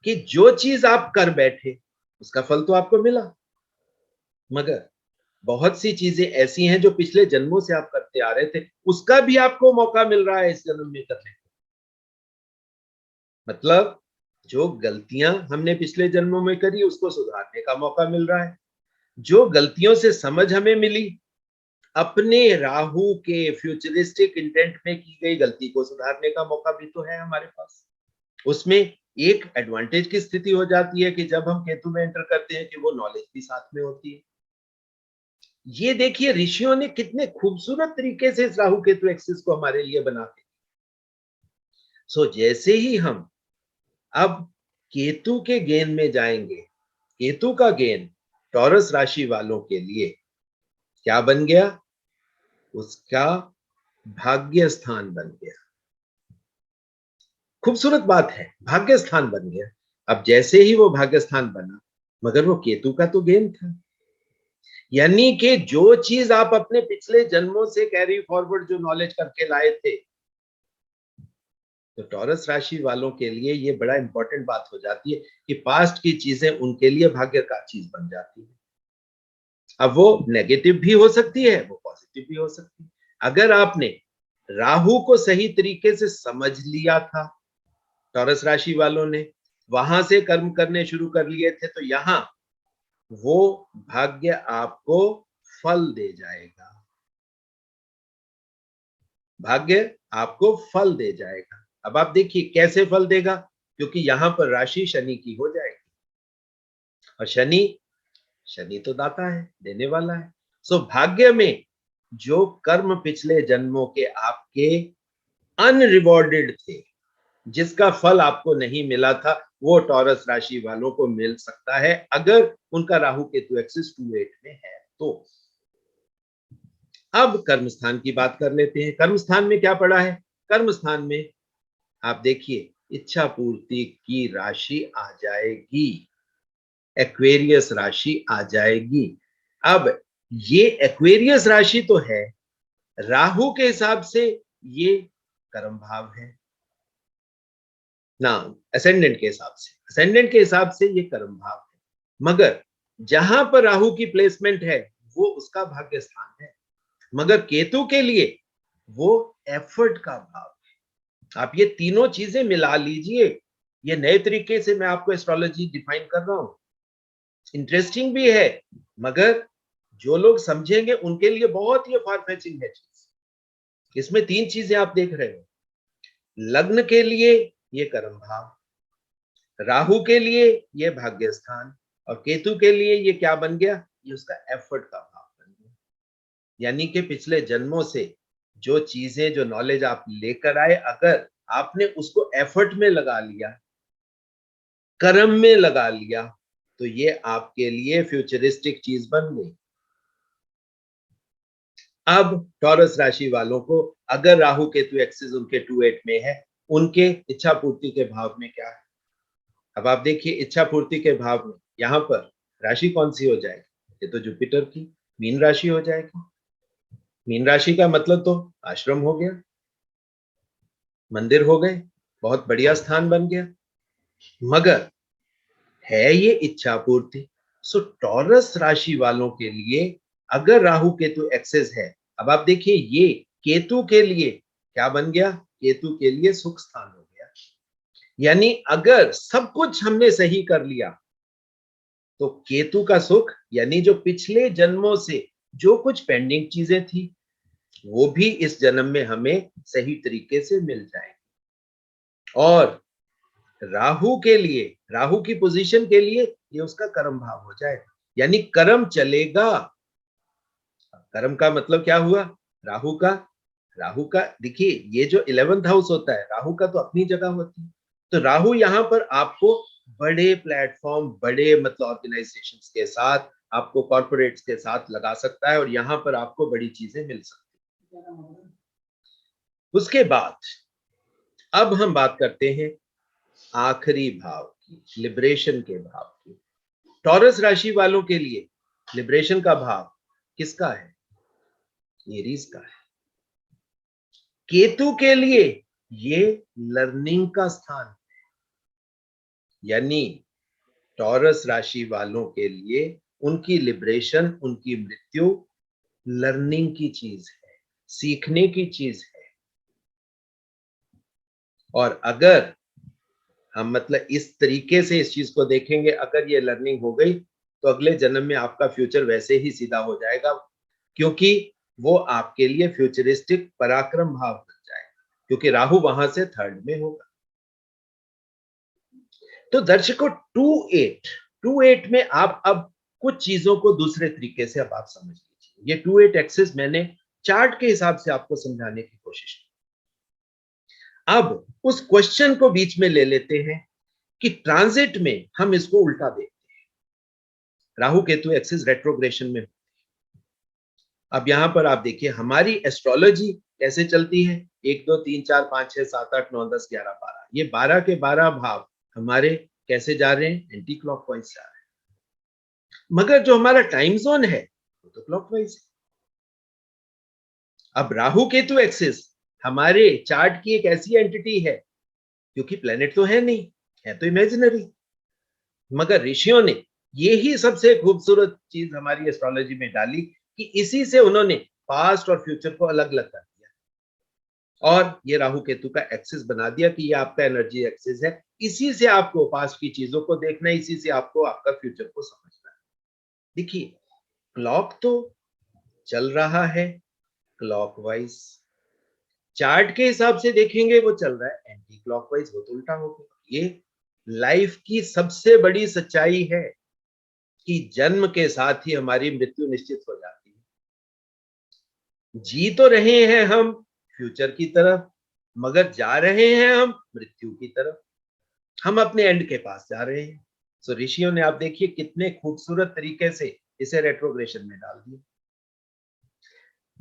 A: कि जो चीज आप कर बैठे उसका फल तो आपको मिला, मगर बहुत सी चीजें ऐसी हैं जो पिछले जन्मों से आप करते आ रहे थे, उसका भी आपको मौका मिल रहा है इस जन्म में करने का। मतलब जो गलतियां हमने पिछले जन्मों में करी उसको सुधारने का मौका मिल रहा है। जो गलतियों से समझ हमें मिली, अपने राहु के फ्यूचरिस्टिक इंटेंट में की गई गलती को सुधारने का मौका भी तो है हमारे पास। उसमें एक एडवांटेज की स्थिति हो जाती है कि जब हम केतु में एंटर करते हैं कि वो नॉलेज भी साथ में होती है। ये देखिए ऋषियों ने कितने खूबसूरत तरीके से इस राहु केतु एक्सिस को हमारे लिए बना के। जैसे ही हम अब केतु के गेन में जाएंगे, केतु का गेन टॉरस राशि वालों के लिए क्या बन गया, उसका भाग्य स्थान बन गया। खूबसूरत बात है, भाग्य स्थान बन गया। अब जैसे ही वो भाग्य स्थान बना, मगर वो केतु का तो गेन था, यानी कि जो चीज आप अपने पिछले जन्मों से कैरी फॉरवर्ड जो नॉलेज करके लाए थे, तो टॉरस राशि वालों के लिए ये बड़ा इंपॉर्टेंट बात हो जाती है कि पास्ट की चीजें उनके लिए भाग्य का चीज बन जाती है। अब वो नेगेटिव भी हो सकती है, वो पॉजिटिव भी हो सकती है। अगर आपने राहु को सही तरीके से समझ लिया था, टॉरस राशि वालों ने वहां से कर्म करने शुरू कर लिए थे, तो यहां वो भाग्य आपको फल दे जाएगा। भाग्य आपको फल दे जाएगा। अब आप देखिए कैसे फल देगा, क्योंकि यहां पर राशि शनि की हो जाएगी, और शनि, शनि तो दाता है, देने वाला है। सो भाग्य में जो कर्म पिछले जन्मों के आपके अनरिवॉर्डेड थे, जिसका फल आपको नहीं मिला था, वो टॉरस राशि वालों को मिल सकता है अगर उनका राहु केतु एक्सिस 2/8 में है तो। अब कर्म स्थान की बात कर लेते हैं। कर्म स्थान में क्या पड़ा है? कर्म स्थान में आप देखिए इच्छा पूर्ति की राशि आ जाएगी, एक्वेरियस राशि आ जाएगी। अब ये एक्वेरियस राशि तो है, राहु के हिसाब से ये कर्म भाव है ना, असेंडेंट के हिसाब से, असेंडेंट के हिसाब से ये कर्म भाव है। मगर जहां पर राहु की प्लेसमेंट है वो उसका भाग्य स्थान है, मगर केतु के लिए वो एफर्ट का भाव है। आप ये तीनों चीजें मिला लीजिए, ये नए तरीके से मैं आपको एस्ट्रोलॉजी डिफाइन कर रहा हूं, इंटरेस्टिंग भी है, मगर जो लोग समझेंगे उनके लिए बहुत ही फार फेचिंग है चीज। इसमें तीन चीजें आप देख रहे हो, लग्न के लिए ये कर्म भाव, राहु के लिए ये भाग्य स्थान, और केतु के लिए ये क्या बन गया? ये उसका एफर्ट का भाव बन गया। यानी कि पिछले जन्मों से जो चीजें, जो नॉलेज आप लेकर आए, अगर आपने उसको एफर्ट में लगा लिया, कर्म में लगा लिया, तो ये आपके लिए फ्यूचरिस्टिक चीज बन गई। अब टॉरस राशि वालों को अगर राहु केतु एक्सिस उनके 2/8 में है, उनके इच्छा पूर्ति के भाव में क्या है? अब आप देखिए इच्छा पूर्ति के भाव में यहां पर राशि कौन सी हो जाएगी? ये तो जुपिटर की मीन राशि हो जाएगी। मीन राशि का मतलब तो आश्रम हो गया, मंदिर हो गए, बहुत बढ़िया स्थान बन गया, मगर है ये इच्छा पूर्ति। सो टॉरस राशि वालों के लिए अगर राहु केतु एक्सेस है, अब आप देखिए ये केतु के लिए क्या बन गया? केतु के लिए सुख स्थान हो गया। यानी अगर सब कुछ हमने सही कर लिया तो केतु का सुख, यानी जो पिछले जन्मों से जो कुछ पेंडिंग चीजें थी वो भी इस जन्म में हमें सही तरीके से मिल जाएगी। और राहु के लिए, राहु की पोजीशन के लिए ये उसका कर्म भाव हो जाएगा, यानी कर्म चलेगा। कर्म का मतलब क्या हुआ? राहु का, राहु का देखिए ये जो 11th हाउस होता है, राहु का तो अपनी जगह होती है, तो राहु यहां पर आपको बड़े प्लेटफॉर्म, बड़े मतलब ऑर्गेनाइजेशंस के साथ, आपको कॉर्पोरेट्स के साथ लगा सकता है और यहां पर आपको बड़ी चीजें मिल सकती है। उसके बाद अब हम बात करते हैं आखिरी भाव की, लिबरेशन के भाव की। टॉरस राशि वालों के लिए लिबरेशन का भाव किसका है? एरीज का है। केतु के लिए ये लर्निंग का स्थान है, यानी टॉरस राशि वालों के लिए उनकी लिबरेशन, उनकी मृत्यु लर्निंग की चीज है, सीखने की चीज है। और अगर हम मतलब इस तरीके से इस चीज को देखेंगे, अगर ये लर्निंग हो गई तो अगले जन्म में आपका फ्यूचर वैसे ही सीधा हो जाएगा, क्योंकि वो आपके लिए फ्यूचरिस्टिक पराक्रम भाव बन जाएगा, क्योंकि राहु वहां से 3rd में होगा। तो दर्शकों 2/8 में आप अब कुछ चीजों को दूसरे तरीके से अब आप समझ लीजिए। ये 2/8 एक्सिस मैंने चार्ट के हिसाब से आपको समझाने की कोशिश की। अब उस क्वेश्चन को बीच में ले लेते हैं कि ट्रांजिट में हम इसको उल्टा देखते हैं, राहु केतु एक्सिस रेट्रोग्रेशन में। अब यहां पर आप देखिए हमारी एस्ट्रोलॉजी कैसे चलती है, 1 2 3 4 5 6 7 8 9 10 11 12, ये 12 के 12 भाव हमारे कैसे जा रहे हैं? एंटी क्लॉकवाइज जा रहे हैं। मगर जो हमारा टाइम जोन है वो तो क्लॉकवाइज है। अब राहु केतु एक्सिस हमारे चार्ट की एक ऐसी एंटिटी है, क्योंकि प्लेनेट तो है नहीं, है तो इमेजिनरी, मगर ऋषियों ने यही सबसे खूबसूरत चीज हमारी एस्ट्रोलॉजी में डाली कि इसी से उन्होंने पास्ट और फ्यूचर को अलग अलग कर दिया और ये राहु केतु का एक्सिस बना दिया कि ये आपका एनर्जी एक्सिस है। इसी से आपको पास्ट की चीजों को देखना है, इसी से आपको आपका फ्यूचर को समझना है। देखिए क्लॉक तो चल रहा है क्लॉकवाइज, चार्ट के हिसाब से देखेंगे वो चल रहा है एंटी क्लॉकवाइज, वो तो उल्टा हो गया। ये लाइफ की सबसे बड़ी सच्चाई है कि जन्म के साथ ही हमारी मृत्यु निश्चित हो जाती है। जी तो रहे हैं हम फ्यूचर की तरफ, मगर जा रहे हैं हम मृत्यु की तरफ। हम अपने एंड के पास जा रहे हैं। सो ऋषियों ने आप देखिए कितने खूबसूरत तरीके से इसे रेट्रोग्रेशन में डाल दिया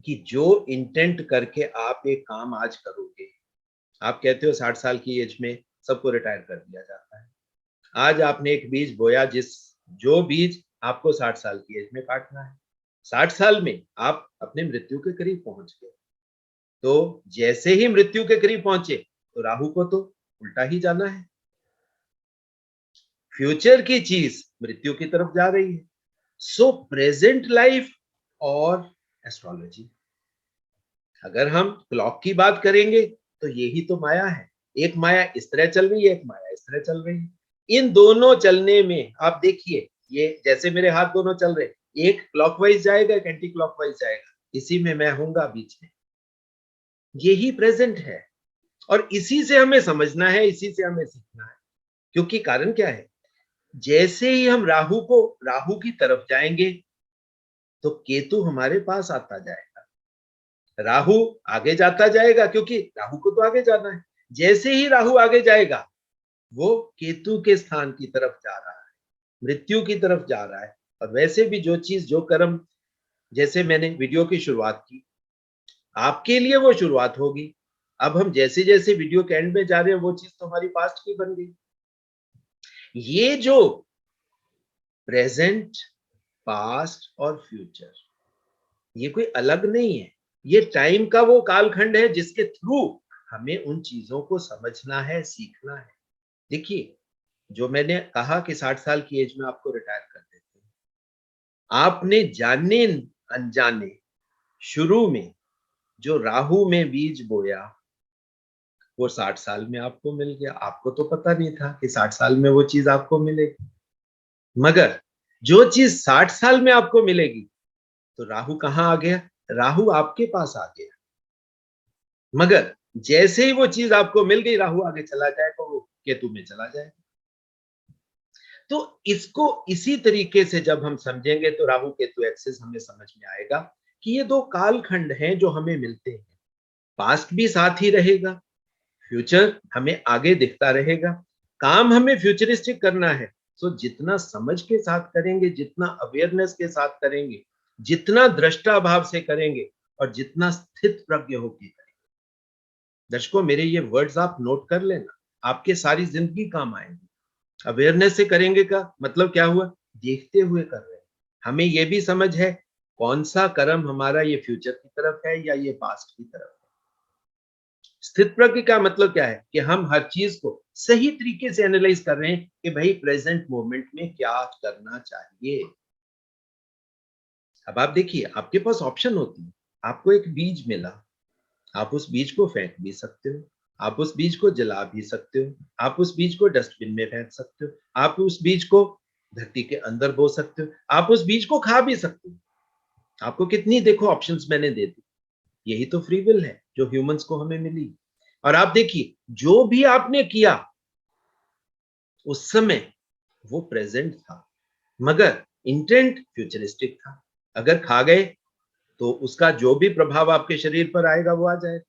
A: कि जो इंटेंट करके आप एक काम आज करोगे, आप कहते हो 60 साल की एज में सबको रिटायर कर दिया जाता है। आज आपने एक बीज बोया, जो बीज आपको 60 साल की एज में काटना है। 60 साल में आप अपने मृत्यु के करीब पहुंच गए। तो जैसे ही मृत्यु के करीब पहुंचे तो राहु को तो उल्टा ही जाना है। फ्यूचर की चीज मृत्यु की तरफ जा रही है। सो प्रेजेंट लाइफ और एस्ट्रोलॉजी, अगर हम क्लॉक की बात करेंगे तो यही तो माया है। एक माया इस तरह चल रही है, एक माया इस तरह चल रही है। इन दोनों चलने में आप देखिए, ये जैसे मेरे हाथ दोनों चल रहे, एक क्लॉकवाइज जाएगा, एक एंटी क्लॉकवाइज जाएगा, इसी में मैं हूंगा बीच में। यही प्रेजेंट है और इसी से हमें समझना है, इसी से हमें सीखना है। क्योंकि कारण क्या है, जैसे ही हम राहु की तरफ जाएंगे तो केतु हमारे पास आता जाएगा। राहु आगे जाता जाएगा क्योंकि राहु को तो आगे जाना है। जैसे ही राहु आगे जाएगा वो केतु के स्थान की तरफ जा रहा है, मृत्यु की तरफ जा रहा है। और वैसे भी जो चीज, जो कर्म, जैसे मैंने वीडियो की शुरुआत की, आपके लिए वो शुरुआत होगी। अब हम जैसे जैसे वीडियो के एंड में जा रहे हैं वो चीज तो हमारी पास्ट की बन गई। ये जो प्रेजेंट, पास्ट और फ्यूचर, ये कोई अलग नहीं है। ये टाइम का वो कालखंड है जिसके थ्रू हमें उन चीजों को समझना है, सीखना है। देखिए, जो मैंने कहा कि 60 साल की एज में आपको रिटायर कर देते हैं, आपने जाने अनजाने शुरू में जो राहु में बीज बोया वो 60 साल में आपको मिल गया। आपको तो पता नहीं था कि 60 साल में वो चीज आपको मिलेगी, मगर जो चीज 60 साल में आपको मिलेगी, तो राहु कहां आ गया, राहु आपके पास आ गया। मगर जैसे ही वो चीज आपको मिल गई, राहु आगे चला जाए तो वो केतु में चला जाए। तो इसको इसी तरीके से जब हम समझेंगे तो राहु केतु एक्सिस हमें समझ में आएगा कि ये दो कालखंड हैं जो हमें मिलते हैं। पास्ट भी साथ ही रहेगा, फ्यूचर हमें आगे दिखता रहेगा। काम हमें फ्यूचरिस्टिक करना है, तो जितना समझ के साथ करेंगे, जितना अवेयरनेस के साथ करेंगे, जितना दृष्टा भाव से करेंगे और जितना स्थित प्रज्ञ होकर करेंगे। दर्शकों, मेरे ये वर्ड्स आप नोट कर लेना, आपके सारी जिंदगी काम आएंगे। अवेयरनेस से करेंगे का मतलब क्या हुआ, देखते हुए कर रहे हैं। हमें ये भी समझ है कौन सा कर्म हमारा ये फ्यूचर की तरफ है या ये पास्ट की तरफ है। स्थित प्रज्ञ का मतलब क्या है कि हम हर चीज को सही तरीके से एनालाइज कर रहे हैं कि भाई प्रेजेंट मोमेंट में क्या करना चाहिए। अब आप देखिए, आपके पास ऑप्शन होती है। आपको एक बीज मिला, आप उस बीज को फेंक भी सकते हो, आप उस बीज को जला भी सकते हो, आप उस बीज को डस्टबिन में फेंक सकते हो, आप उस बीज को धरती के अंदर बो सकते हो, आप उस बीज को खा भी सकते हो। आपको कितनी देखो ऑप्शंस मैंने दे दी। यही तो फ्री विल है जो ह्यूमंस को हमें मिली। और आप देखिए, जो भी आपने किया उस समय वो प्रेजेंट था, मगर इंटेंट फ्यूचरिस्टिक था। अगर खा गए तो उसका जो भी प्रभाव आपके शरीर पर आएगा वो आ जाएगा।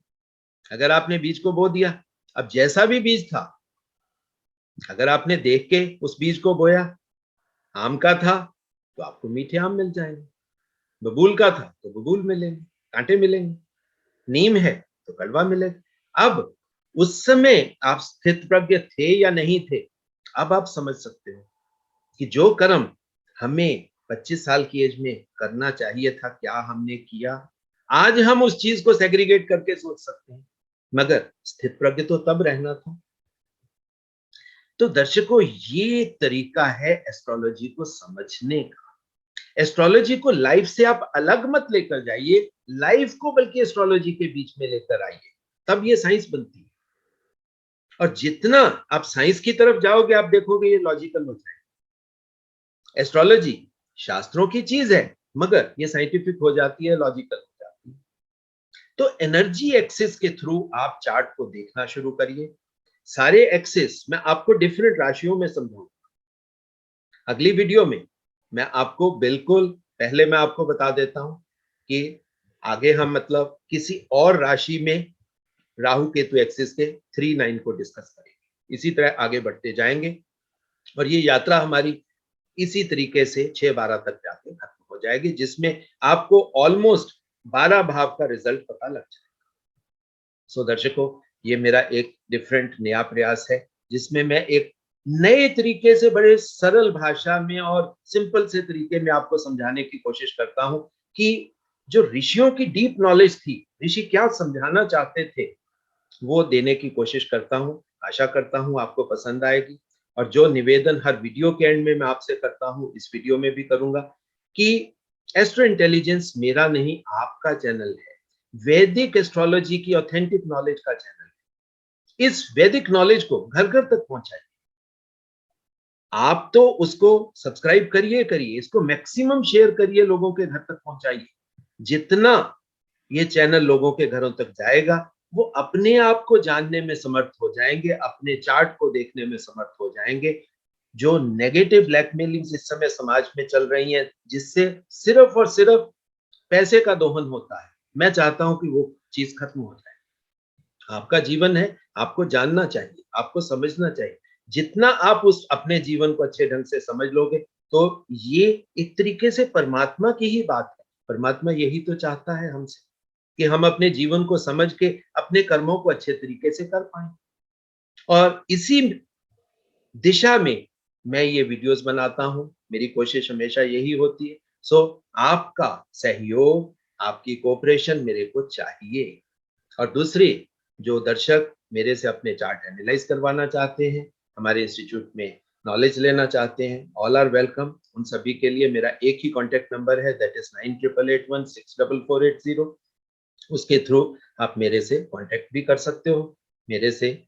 A: अगर आपने बीज को बो दिया, अब जैसा भी बीज था, अगर आपने देख के उस बीज को बोया, आम का था तो आपको मीठे आम मिल जाएंगे, बबूल का था तो बबूल मिलेंगे, कांटे मिलेंगे, नीम है तो कड़वा मिलेगा। अब उस समय आप स्थित प्रज्ञ थे या नहीं थे, अब आप समझ सकते हो कि जो कर्म हमें 25 साल की एज में करना चाहिए था, क्या हमने किया। आज हम उस चीज को सेग्रीगेट करके सोच सकते हैं, मगर स्थित प्रज्ञ तो तब रहना था। तो दर्शकों, ये तरीका है एस्ट्रोलॉजी को समझने का। एस्ट्रोलॉजी को लाइफ से आप अलग मत लेकर जाइए, लाइफ को बल्कि एस्ट्रोलॉजी के बीच में लेकर आइए, तब ये साइंस बनती है। और जितना आप साइंस की तरफ जाओगे आप देखोगे ये लॉजिकल हो जाएगा। एस्ट्रोलॉजी शास्त्रों की चीज है, मगर ये साइंटिफिक हो जाती है, लॉजिकल हो जाती है। तो एनर्जी एक्सिस के थ्रू आप चार्ट को देखना शुरू करिए। सारे एक्सिस मैं आपको डिफरेंट राशियों में समझाऊंगा। अगली वीडियो में मैं आपको बिल्कुल, पहले मैं आपको बता देता हूं कि आगे हम मतलब किसी और राशि में राहु केतु एक्सिस के 3-9 को डिस्कस करेंगे। इसी तरह आगे बढ़ते जाएंगे और ये यात्रा हमारी इसी तरीके से 6-12 तक जाके खत्म हो जाएगी, जिसमें आपको ऑलमोस्ट 12 भाव का रिजल्ट पता लग जाएगा। सो दर्शकों, ये मेरा एक डिफरेंट नया प्रयास है, जिसमें मैं एक नए तरीके से बड़े सरल भाषा में और सिंपल से तरीके में आपको समझाने की कोशिश करता हूं कि जो ऋषियों की डीप नॉलेज थी, ऋषि क्या समझाना चाहते थे, वो देने की कोशिश करता हूं। आशा करता हूं आपको पसंद आएगी। और जो निवेदन हर वीडियो के एंड में मैं आपसे करता हूं, इस वीडियो में भी करूंगा कि एस्ट्रो इंटेलिजेंस मेरा नहीं, आपका चैनल है। वैदिक एस्ट्रोलॉजी की ऑथेंटिक नॉलेज का चैनल है। इस वैदिक नॉलेज को घर घर तक पहुंचाइए। आप तो उसको सब्सक्राइब करिए करिए, इसको मैक्सिमम शेयर करिए, लोगों के घर तक पहुंचाइए। जितना ये चैनल लोगों के घरों तक जाएगा, वो अपने आप को जानने में समर्थ हो जाएंगे, अपने चार्ट को देखने में समर्थ हो जाएंगे। जो नेगेटिव ब्लैकमेलिंग इस समय समाज में चल रही है, जिससे सिर्फ और सिर्फ पैसे का दोहन होता है, मैं चाहता हूं कि वो चीज खत्म हो जाए। आपका जीवन है, आपको जानना चाहिए, आपको समझना चाहिए। जितना आप उस अपने जीवन को अच्छे ढंग से समझ लोगे, तो ये एक तरीके से परमात्मा की ही बात है। परमात्मा यही तो चाहता है हमसे कि हम अपने जीवन को समझ के अपने कर्मों को अच्छे तरीके से कर पाएं। और इसी दिशा में मैं ये वीडियोस बनाता हूं। मेरी कोशिश हमेशा यही होती है। सो आपका सहयोग, आपकी कोऑपरेशन मेरे को चाहिए। और दूसरी, जो दर्शक मेरे से अपने चार्ट एनालाइज करवाना चाहते हैं, हमारे इंस्टीट्यूट में नॉलेज लेना चाहते हैं, ऑल आर वेलकम। उन सभी के लिए मेरा एक ही कॉन्टैक्ट नंबर है, दैट इज 9881164480। उसके थ्रू आप मेरे से कांटेक्ट भी कर सकते हो। मेरे से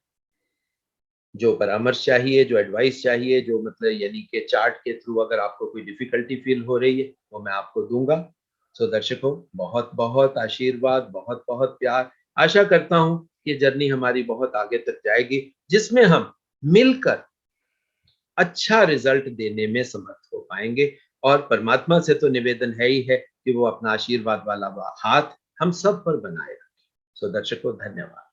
A: जो परामर्श चाहिए, जो एडवाइस चाहिए, जो मतलब यानी कि चार्ट के थ्रू अगर आपको कोई डिफिकल्टी फील हो रही है, वो मैं आपको दूंगा। सो दर्शकों, बहुत बहुत आशीर्वाद, बहुत बहुत प्यार। आशा करता हूं कि जर्नी हमारी बहुत आगे तक जाएगी, जिसमें हम मिलकर अच्छा रिजल्ट देने में समर्थ हो पाएंगे। और परमात्मा से तो निवेदन है ही है कि वो अपना आशीर्वाद वाला हाथ हम सब पर बनाए रखे। सो दर्शकों, धन्यवाद।